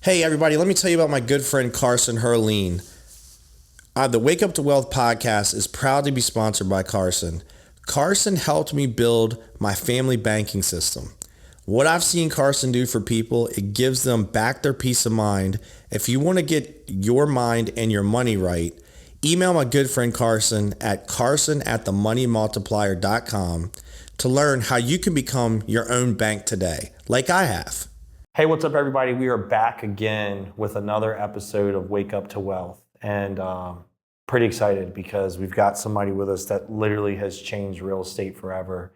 Hey, everybody, let me tell you about my good friend Carson Herline. The Wake Up to Wealth podcast is proud to be sponsored by Carson. Carson helped me build my family banking system. What I've seen Carson do for people, it gives them back their peace of mind. If you want to get your mind and your money right, email my good friend Carson at carson@themoneymultiplier.com to learn how you can become your own bank today, like I have. Hey, what's up, everybody? We are back again with another episode of Wake Up to Wealth. And pretty excited because we've got somebody with us that literally has changed real estate forever.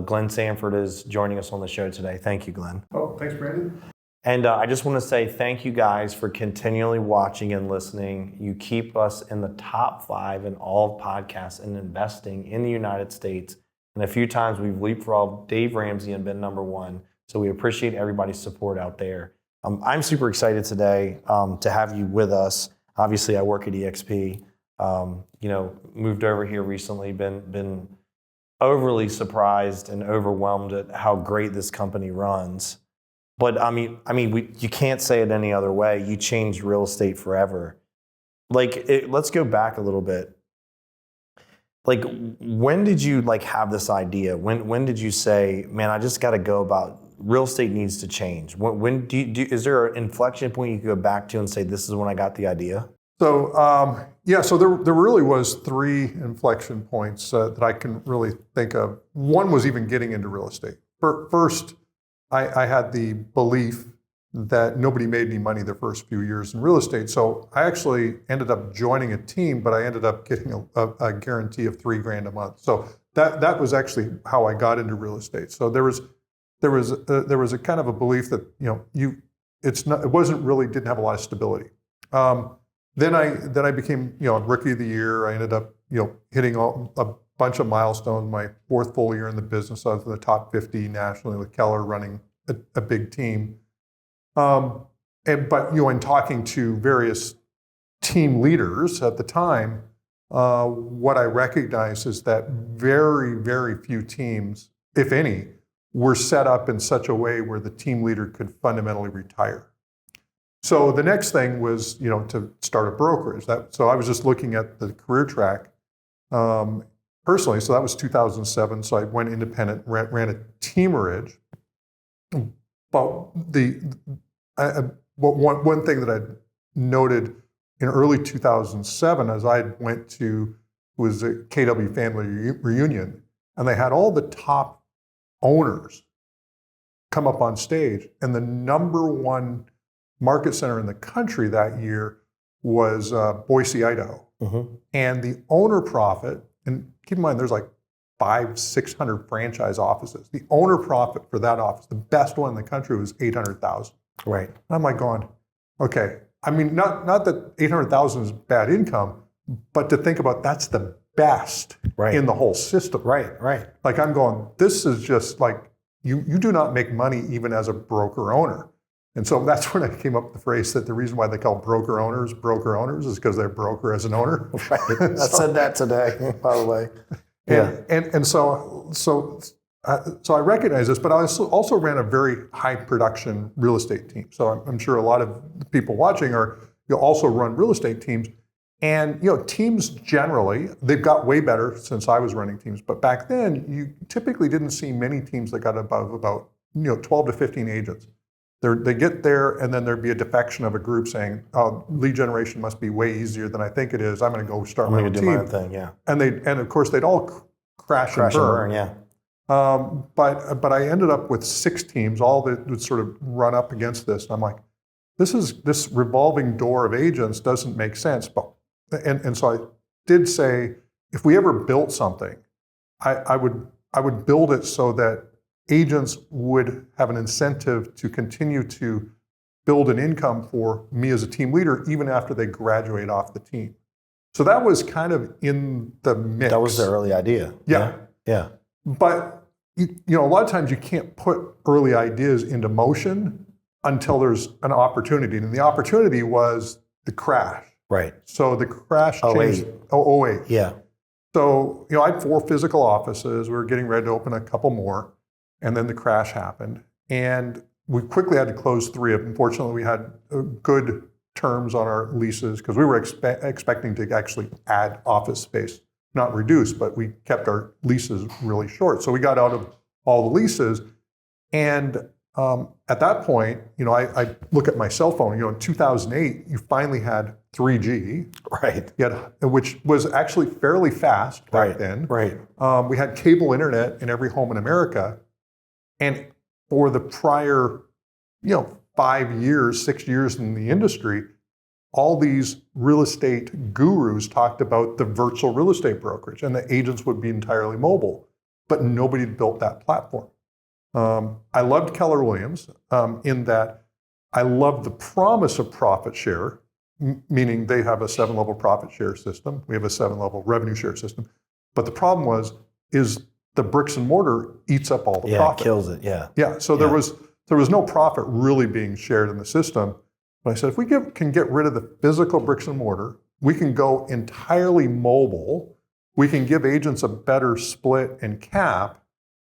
Glenn Sanford is joining us on the show today. Thank you, Glenn. Oh, thanks, Brandon. And I just want to say thank you guys for continually watching and listening. You keep us in the top 5 in all podcasts and investing in the United States. And a few times we've leapfrogged Dave Ramsey and been number 1. So we appreciate everybody's support out there. I'm super excited today to have you with us. Obviously, I work at EXP. Moved over here recently. Been overly surprised and overwhelmed at how great this company runs. But you can't say it any other way. You changed real estate forever. Let's go back a little bit. When did you have this idea? When did you say, man, I just got to go about real estate needs to change? When is there an inflection point you can go back to and say, this is when I got the idea? So, so there really was 3 inflection points that I can really think of. One was even getting into real estate. First, I had the belief that nobody made any money the first few years in real estate. So I actually ended up joining a team, but I ended up getting a guarantee of $3,000 a month. So that was actually how I got into real estate. So there was a kind of a belief that didn't have a lot of stability. Then I became rookie of the year. I ended up hitting a bunch of milestones. My 4th full year in the business, I was in the top 50 nationally with Keller running a big team. But in talking to various team leaders at the time, what I recognized is that very, very few teams, if any, were set up in such a way where the team leader could fundamentally retire. So the next thing was, to start a brokerage. So I was just looking at the career track personally. So that was 2007. So I went independent, ran a teamerage. But one thing that I noted in early 2007, as I went to, was a KW family reunion, and they had all the top owners come up on stage, and the number 1 market center in the country that year was Boise, Idaho. Mm-hmm. And the owner profit, and keep in mind there's 500-600 franchise offices. The owner profit for that office, the best one in the country, was $800,000. Right. And I'm going, okay. I mean, not that $800,000 is bad income, but to think about that's the best in the whole system. Right. I'm going, this is just you do not make money even as a broker owner. And so that's when I came up with the phrase that the reason why they call broker owners is because they're broker as an owner. Right. I said that today, by the way. Yeah. And so I recognize this, but I also ran a very high production real estate team. So I'm sure a lot of the people watching also run real estate teams. And teams generally, they've got way better since I was running teams. But back then, you typically didn't see many teams that got above about 12 to 15 agents. They get there, and then there'd be a defection of a group saying, "Oh, lead generation must be way easier than I think it is. I'm going to go start my own team." My own thing, yeah. And of course they'd all crash and burn. Yeah. But I ended up with 6 teams, all that would sort of run up against this. And I'm like, this revolving door of agents doesn't make sense. And so I did say, if we ever built something, I would build it so that agents would have an incentive to continue to build an income for me as a team leader, even after they graduate off the team. So that was kind of in the mix. That was the early idea. Yeah. But a lot of times you can't put early ideas into motion until there's an opportunity. And the opportunity was the crash. Right. So the crash changed. 08. Yeah. So, I had 4 physical offices. We were getting ready to open a couple more. And then the crash happened. And we quickly had to close 3 of them. Fortunately, we had good terms on our leases because we were expecting to actually add office space, not reduce, but we kept our leases really short. So we got out of all the leases. And at that point, I look at my cell phone, in 2008, you finally had 3G. Right. Which was actually fairly fast back then. Right. We had cable internet in every home in America. And for the prior, 5 years, 6 years in the industry, all these real estate gurus talked about the virtual real estate brokerage and the agents would be entirely mobile, but nobody had built that platform. I loved Keller Williams in that I loved the promise of profit share, meaning they have a 7-level profit share system. We have a 7-level revenue share system. But the problem is the bricks and mortar eats up all the profit. Yeah, kills it, yeah. Yeah, so there was no profit really being shared in the system. But I said, if we can get rid of the physical bricks and mortar, we can go entirely mobile, we can give agents a better split and cap,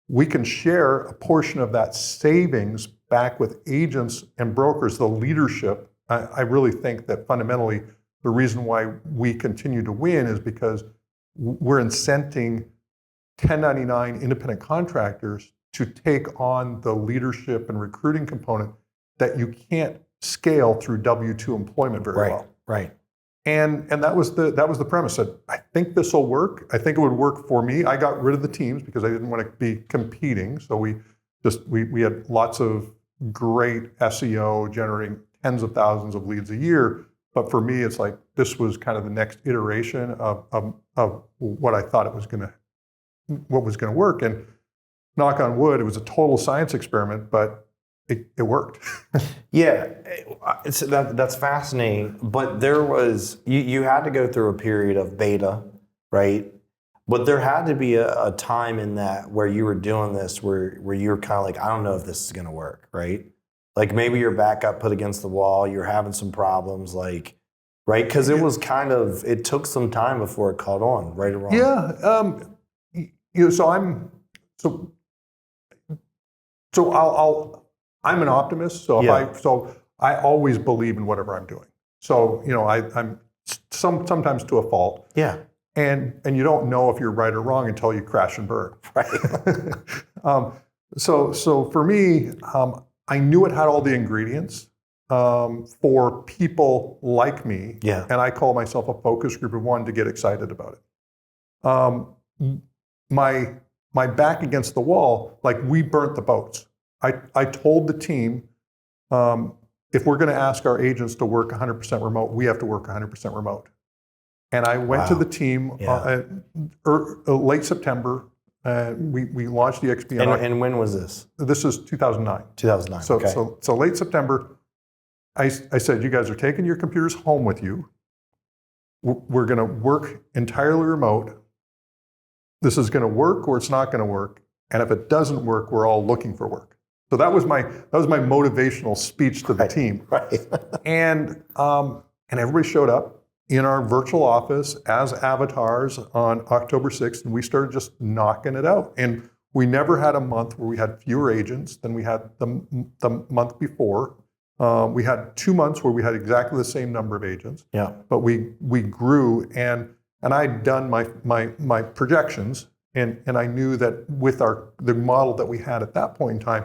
we can share a portion of that savings back with agents and brokers, the leadership. I really think that fundamentally the reason why we continue to win is because we're incenting 1099 independent contractors to take on the leadership and recruiting component that you can't scale through W-2 employment very well. Right. And that was the premise. That I think this will work. I think it would work for me. I got rid of the teams because I didn't want to be competing. So we had lots of great SEO generating tens of thousands of leads a year. But for me, it's like this was kind of the next iteration of what I thought what was going to work. And knock on wood, it was a total science experiment, but it worked. Yeah, that's fascinating. But there was, you had to go through a period of beta, right? But there had to be a time in that where you were doing this, where you were kind of like, I don't know if this is going to work, right? Like maybe your back got put against the wall, you're having some problems, right? Because it was it took some time before it caught on, right or wrong? Yeah. I'm an optimist, so I always believe in whatever I'm doing. So I'm sometimes to a fault. Yeah. And you don't know if you're right or wrong until you crash and burn. Right. So for me, I knew it had all the ingredients for people like me. Yeah. And I call myself a focus group of one to get excited about it. My back against the wall, like we burnt the boats. I told the team, if we're going to ask our agents to work 100% remote, we have to work 100% remote. And I went to the team late September. We launched the XP. And when was this? This is 2009. 2009. So late September, I said, you guys are taking your computers home with you. We're going to work entirely remote. This is going to work or it's not going to work. And if it doesn't work, we're all looking for work. So that was my motivational speech to the team. Right. And everybody showed up in our virtual office as avatars on October 6th, and we started just knocking it out. And we never had a month where we had fewer agents than we had the month before. We had 2 months where we had exactly the same number of agents. Yeah. But we grew, and I'd done my projections, and I knew that with the model that we had at that point in time,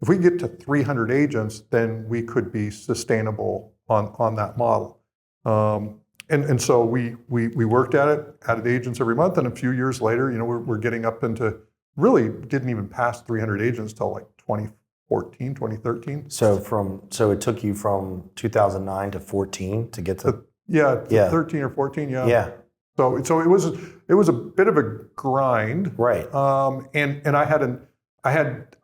if we get to 300 agents, then we could be sustainable on that model. And so we worked at it, added agents every month, and a few years later, we're getting up into, really didn't even pass 300 agents till like 2014, 2013. So it took you from 2009 to 14 to get to 13 or 14, yeah. So it was a bit of a grind, right? And I had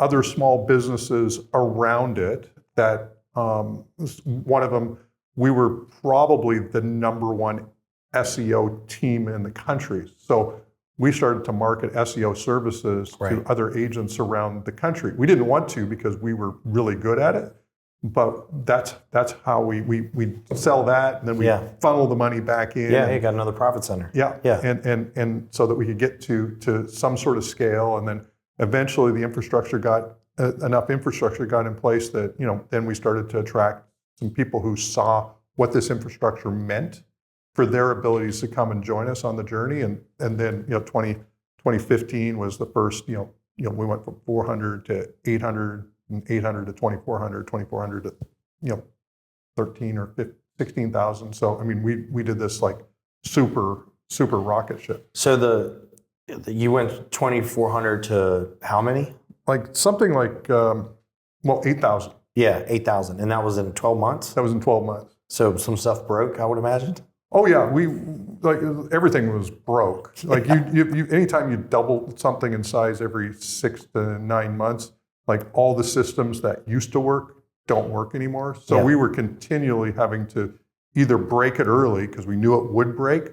other small businesses around it that one of them, we were probably the #1 SEO team in the country. So we started to market SEO services to other agents around the country. We didn't want to because we were really good at it, but that's how we sell that, and then we funnel the money back in. Yeah, you got another profit center. Yeah. And so that we could get to some sort of scale, and then eventually the infrastructure got enough infrastructure got in place that, then we started to attract some people who saw what this infrastructure meant for their abilities to come and join us on the journey. And then, 2015 was the first, we went from 400 to 800 and 800 to 2,400, 2,400 to, 13 or 15, 16,000. So, I mean, we did this like super rocket ship. So you went 2,400 to how many? Like something like, 8,000. Yeah, 8,000. And that was in 12 months? That was in 12 months. So some stuff broke, I would imagine? Oh yeah, everything was broke. Like you anytime you double something in size every 6 to 9 months, like all the systems that used to work don't work anymore. So we were continually having to either break it early because we knew it would break,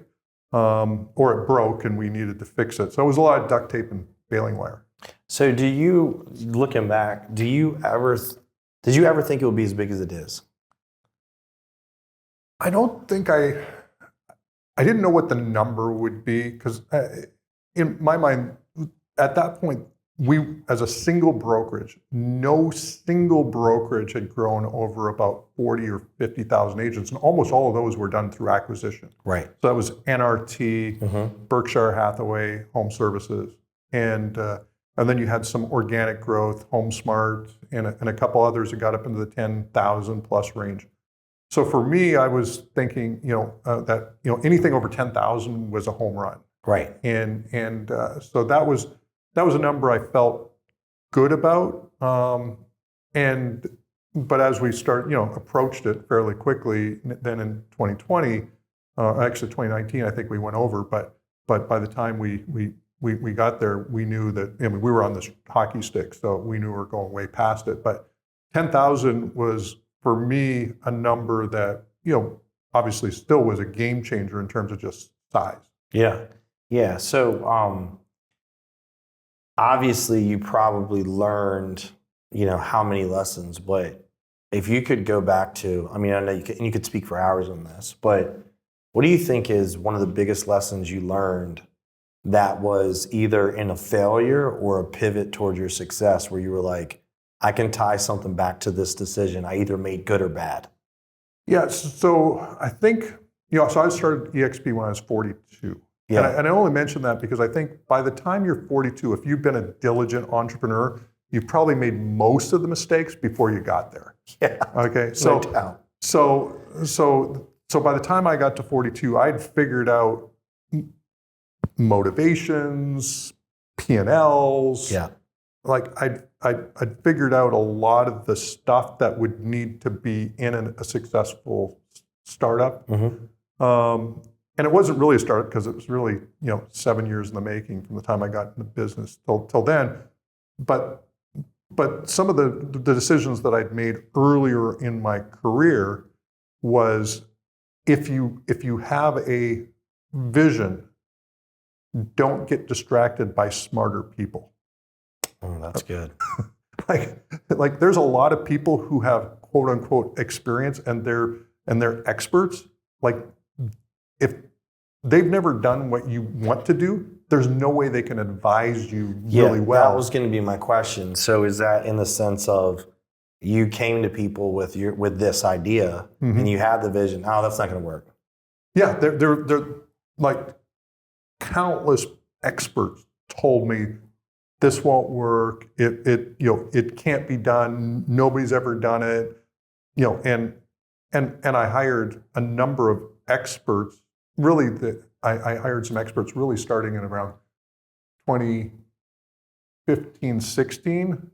or it broke and we needed to fix it. So it was a lot of duct tape and baling wire. So looking back, did you ever think it would be as big as it is? I don't think I didn't know what the number would be because in my mind, at that point, we, as a single brokerage, no single brokerage had grown over about 40 or 50,000 agents, and almost all of those were done through acquisition. Right. So that was NRT, Berkshire Hathaway, Home Services, and then you had some organic growth, HomeSmart, and a couple others that got up into the 10,000 plus range. So for me, I was thinking, that anything over 10,000 was a home run. Right. And so that was a number I felt good about. But as we approached it fairly quickly, then in 2020, actually 2019, I think we went over. But by the time we got there, we knew that we were on this hockey stick, so we knew we were going way past it. But 10,000 was, for me, a number that, obviously still was a game changer in terms of just size. Yeah. Yeah. So obviously you probably learned, how many lessons, but if you could go back to, I know you could speak for hours on this, but what do you think is one of the biggest lessons you learned that was either in a failure or a pivot towards your success where you were like, I can tie something back to this decision I either made good or bad? Yeah, so I think, so I started EXP when I was 42. Yeah. And I only mention that because I think by the time you're 42, if you've been a diligent entrepreneur, you've probably made most of the mistakes before you got there. Yeah. Okay. No doubt. So by the time I got to 42, I'd figured out motivations, P&Ls. Yeah. Like I'd figured out a lot of the stuff that would need to be in a successful startup. And it wasn't really a startup because it was really, 7 years in the making from the time I got into business till then. But some of the decisions that I'd made earlier in my career was if you have a vision, don't get distracted by smarter people. Oh, that's good. like there's a lot of people who have quote unquote experience and they're experts. Like if they've never done what you want to do, there's no way they can advise you really well. That was going to be my question. So is that in the sense of you came to people with this idea and you had the vision, oh, that's not going to work. Yeah, they're like countless experts told me this won't work. It can't be done. Nobody's ever done it. And I hired a number of experts. Really, I hired some experts really starting in around 2015, 16,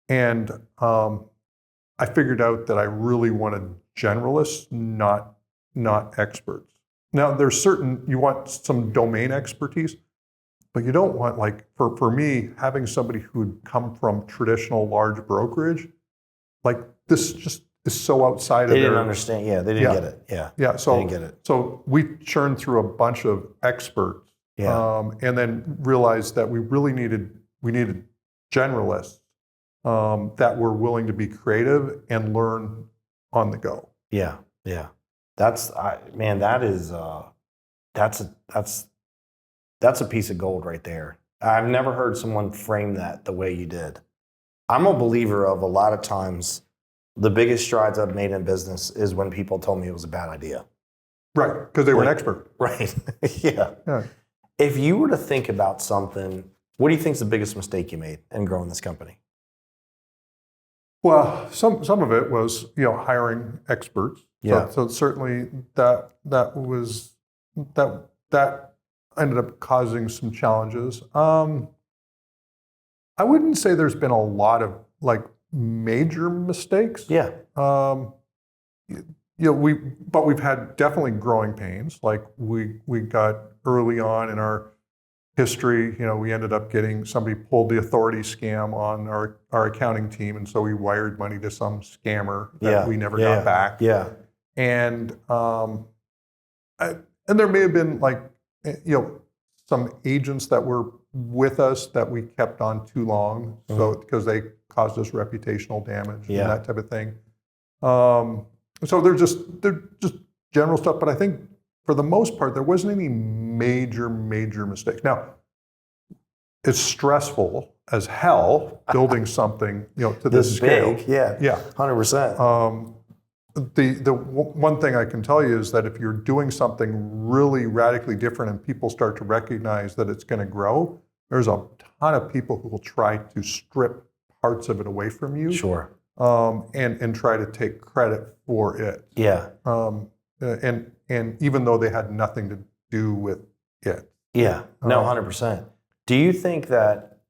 and I figured out that I really wanted generalists, not experts. Now, there's certain you want some domain expertise. But you don't want, like, for me, having somebody who'd come from traditional large brokerage, like this just is so outside of their... They didn't understand. Yeah, they didn't get it. Yeah, so, they didn't get it. So we churned through a bunch of experts and then realized that we really needed generalists that were willing to be creative and learn on the go. Yeah. That's a piece of gold right there. I've never heard someone frame that the way you did. I'm a believer of a lot of times the biggest strides I've made in business is when people told me it was a bad idea. Right, because they were an expert. Right. Yeah. Yeah. If you were to think about something, what do you think is the biggest mistake you made in growing this company? Well, some of it was hiring experts. Yeah. So certainly that ended up causing some challenges. I wouldn't say there's been a lot of like major mistakes. Yeah. But we've had definitely growing pains. Like we got early on in our history, we ended up getting somebody pulled the authority scam on our accounting team, and so we wired money to some scammer that we never got back. Yeah. And and there may have been some agents that were with us that we kept on too long, so because they caused us reputational damage and that type of thing. So they're just general stuff, but I think for the most part there wasn't any major mistakes. Now, it's stressful as hell building something to this scale. Big, yeah, 100%. The one thing I can tell you is that if you're doing something really radically different and people start to recognize that it's going to grow, there's a ton of people who will try to strip parts of it away from you. Sure. And try to take credit for it. Yeah. And even though they had nothing to do with it. Yeah. No, 100%. Do you think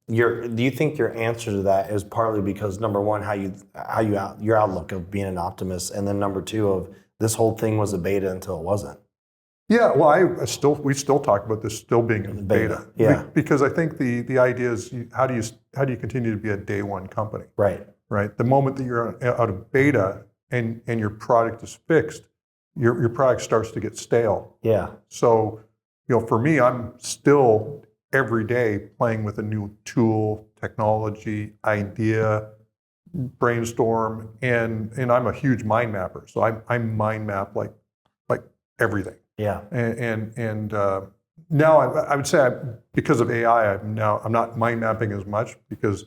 your answer to that is partly because number one, your outlook of being an optimist, and then number two of this whole thing was a beta until it wasn't? Yeah, well, we still talk about this still being in beta. Yeah. Because I think the idea is how do you continue to be a day one company? Right. Right. The moment that you're out of beta and your product is fixed, your product starts to get stale. Yeah. So, for me, I'm still every day playing with a new tool, technology, idea, brainstorm, and I'm a huge mind mapper. So I mind map like everything. Yeah. And now I would say because of AI, I'm not mind mapping as much because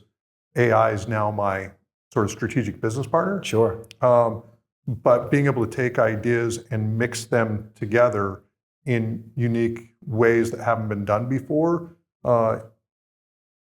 AI is now my sort of strategic business partner. Sure. But being able to take ideas and mix them together in unique ways that haven't been done before,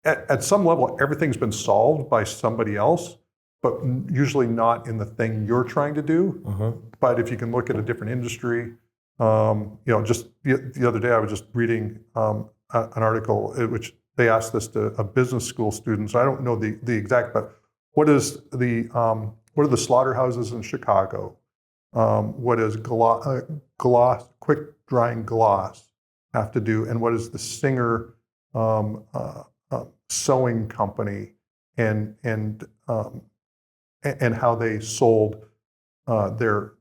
at some level, everything's been solved by somebody else, but usually not in the thing you're trying to do. Mm-hmm. But if you can look at a different industry, just the other day I was just reading an article which they asked this to a business school student. So I don't know the exact, but what are the slaughterhouses in Chicago? What is gloss, quick drying gloss have to do? And what is the Singer sewing company and how they sold their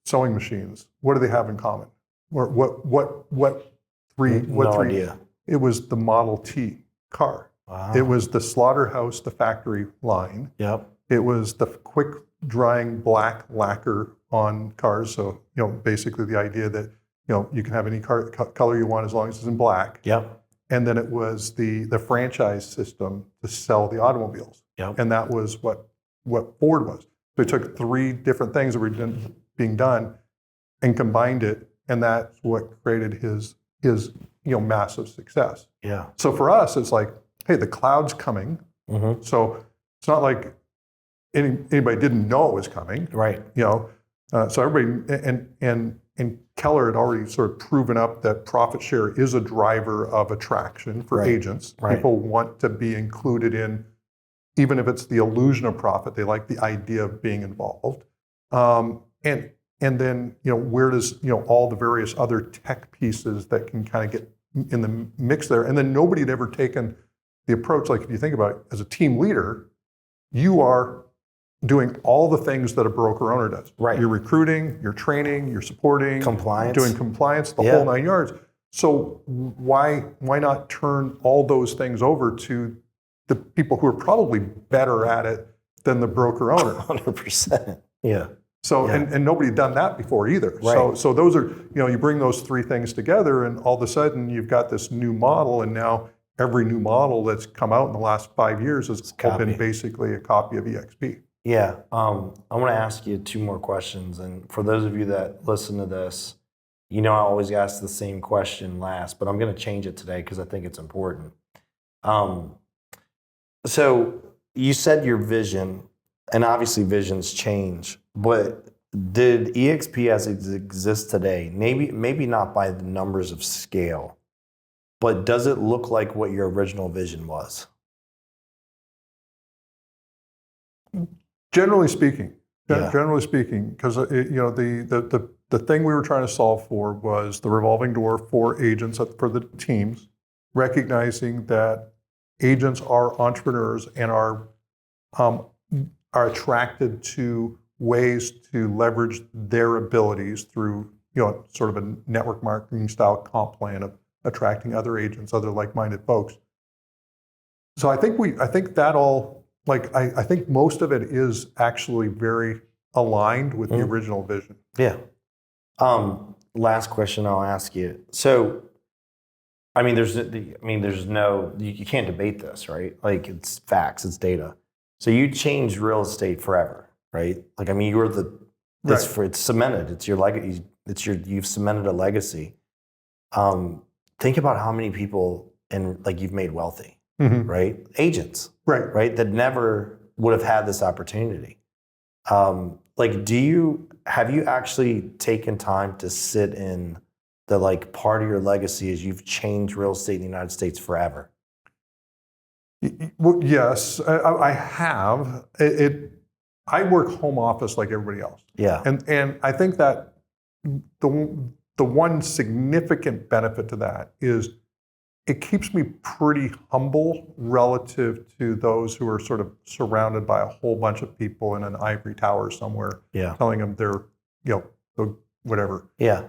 sewing machines? What do they have in common? Or what three? Idea. It was the Model T car. Wow. It was the slaughterhouse, the factory line. Yep. It was the quick drying black lacquer on cars. So, basically the idea that, you can have any color you want as long as it's in black. Yep. And then it was the franchise system to sell the automobiles. Yep. And that was what Ford was. So he took three different things that were being done and combined it. And that's what created his massive success. Yeah. So for us, it's like, hey, the cloud's coming. Mm-hmm. So it's not like anybody didn't know it was coming. Right. So everybody, and Keller had already sort of proven up that profit share is a driver of attraction for agents. Right. People want to be included in, even if it's the illusion of profit, they like the idea of being involved. And then, where does, all the various other tech pieces that can kind of get in the mix there. And then nobody had ever taken the approach, like if you think about it, as a team leader, you are doing all the things that a broker owner does. Right. You're recruiting, you're training, you're supporting, Compliance. doing compliance, the whole 9 yards. So why not turn all those things over to the people who are probably better at it than the broker owner? 100%. Yeah. So and nobody had done that before either. Right. So those are, you bring those three things together and all of a sudden you've got this new model, and now every new model that's come out in the last 5 years has all been copy. basically a copy of EXP. Yeah. I want to ask you two more questions. And for those of you that listen to this, I always ask the same question last, but I'm going to change it today because I think it's important. So you said your vision, and obviously visions change, but did EXP as it exists today, maybe not by the numbers of scale, but does it look like what your original vision was? Generally speaking, Yeah. because the thing we were trying to solve for was the revolving door for agents for the teams, recognizing that agents are entrepreneurs and are attracted to ways to leverage their abilities through sort of a network marketing style comp plan of attracting other agents, other like-minded folks. So I think that all, I think most of it is actually very aligned with the original vision. Yeah. Last question I'll ask you. So, there's no, you can't debate this, right? Like, it's facts, it's data. So you changed real estate forever, right? You're it's cemented. It's your legacy. You've cemented a legacy. Think about how many people you've made wealthy, right? Agents, right? That never would have had this opportunity. Have you actually taken time to sit in the part of your legacy as you've changed real estate in the United States forever? Well, yes, I have. I work home office like everybody else. Yeah. And I think that the one significant benefit to that is it keeps me pretty humble relative to those who are sort of surrounded by a whole bunch of people in an ivory tower somewhere, telling them they're, whatever. Yeah.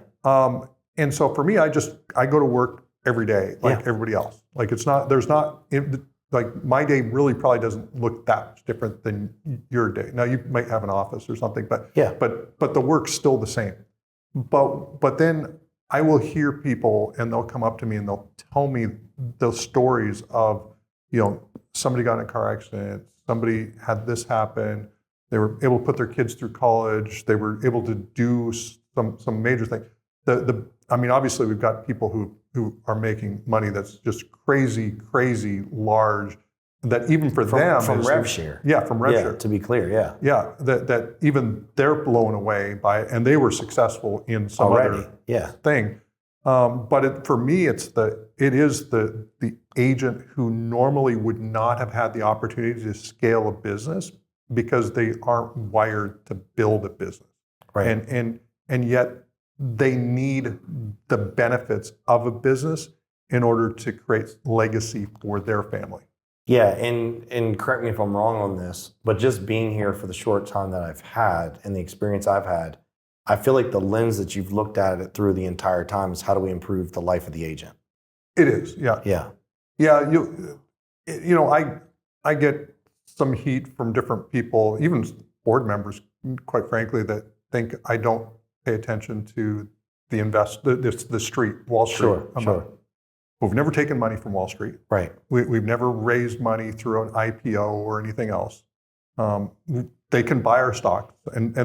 And so for me, I go to work every day like everybody else. My day really probably doesn't look that much different than your day. Now you might have an office or something, but the work's still the same. But then I will hear people and they'll come up to me and they'll tell me the stories of, somebody got in a car accident, somebody had this happen, they were able to put their kids through college, they were able to do some major thing. Obviously we've got people who are making money that's just crazy large, that even for them from rev share. Yeah, from rev share. To be clear, yeah. Yeah, that even they're blown away by it, and they were successful in some other thing. But for me, it is the agent who normally would not have had the opportunity to scale a business because they aren't wired to build a business. Right. And yet they need the benefits of a business in order to create legacy for their family. Yeah, and correct me if I'm wrong on this, but just being here for the short time that I've had and the experience I've had, I feel like the lens that you've looked at it through the entire time is how do we improve the life of the agent? It is, yeah. Yeah. Yeah, I get some heat from different people, even board members, quite frankly, that think I don't pay attention to the street, Wall Street. Sure. We've never taken money from Wall Street. Right. We've never raised money through an IPO or anything else. They can buy our stock, and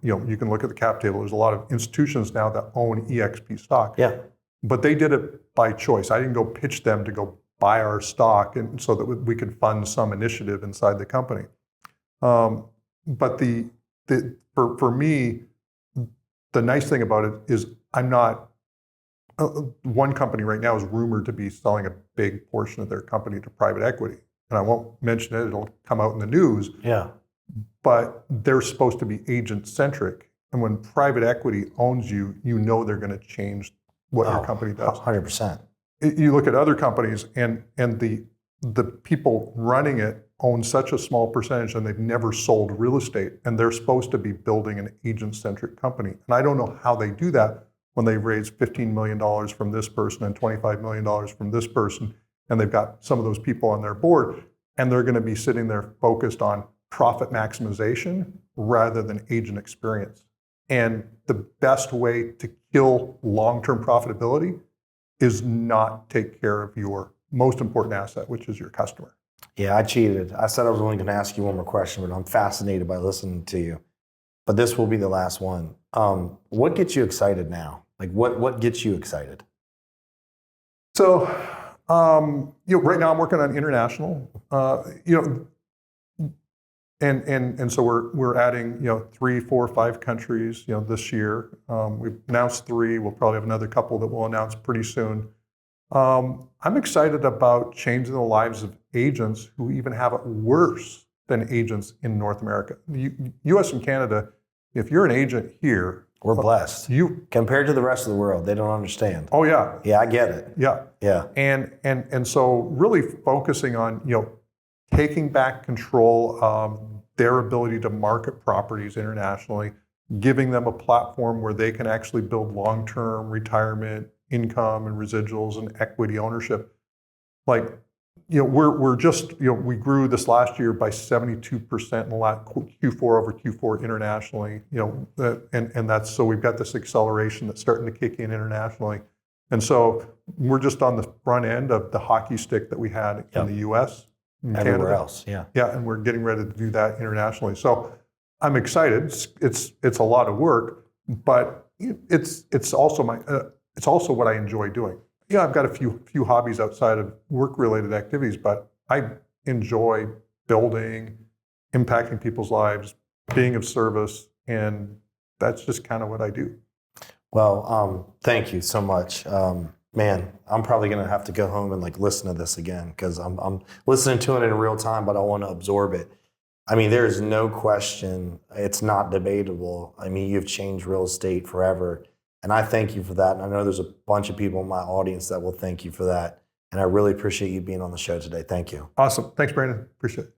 you can look at the cap table. There's a lot of institutions now that own EXP stock. Yeah. But they did it by choice. I didn't go pitch them to go buy our stock, and so that we could fund some initiative inside the company. But for me, the nice thing about it is I'm not. One company right now is rumored to be selling a big portion of their company to private equity. And I won't mention it, it'll come out in the news. Yeah. But they're supposed to be agent-centric. And when private equity owns you, they're going to change what your company does. 100%. You look at other companies and the people running it own such a small percentage and they've never sold real estate. And they're supposed to be building an agent-centric company. And I don't know how they do that when they raise $15 million from this person and $25 million from this person, and they've got some of those people on their board, and they're going to be sitting there focused on profit maximization rather than agent experience. And the best way to kill long-term profitability is not take care of your most important asset, which is your customer. Yeah, I cheated. I said I was only going to ask you one more question, but I'm fascinated by listening to you. But this will be the last one. What gets you excited now? Like what gets you excited? So, right now I'm working on international. And so we're adding 3, 4, 5 countries this year. We've announced 3. We'll probably have another couple that we'll announce pretty soon. I'm excited about changing the lives of agents who even have it worse than agents in North America. U.S. and Canada, if you're an agent here, We're blessed. Compared to the rest of the world, they don't understand. Oh yeah. Yeah, I get it. Yeah. Yeah. And so really focusing on, taking back control of their ability to market properties internationally, giving them a platform where they can actually build long-term retirement income and residuals and equity ownership. Like, we're just, we grew this last year by 72% in the last Q4 over Q4 internationally, and that's, so we've got this acceleration that's starting to kick in internationally. And so we're just on the front end of the hockey stick that we had in the US, in Everywhere Canada. else, yeah. Yeah, and we're getting ready to do that internationally. So I'm excited. It's a lot of work, but it's also what I enjoy doing. Yeah, I've got a few hobbies outside of work-related activities, but I enjoy building, impacting people's lives, being of service, and that's just kind of what I do. Well, thank you so much. Man, I'm probably going to have to go home and listen to this again because I'm listening to it in real time, but I want to absorb it. I mean, there is no question. It's not debatable. I mean, you've changed real estate forever. And I thank you for that. And I know there's a bunch of people in my audience that will thank you for that. And I really appreciate you being on the show today. Thank you. Awesome. Thanks, Brandon. Appreciate it.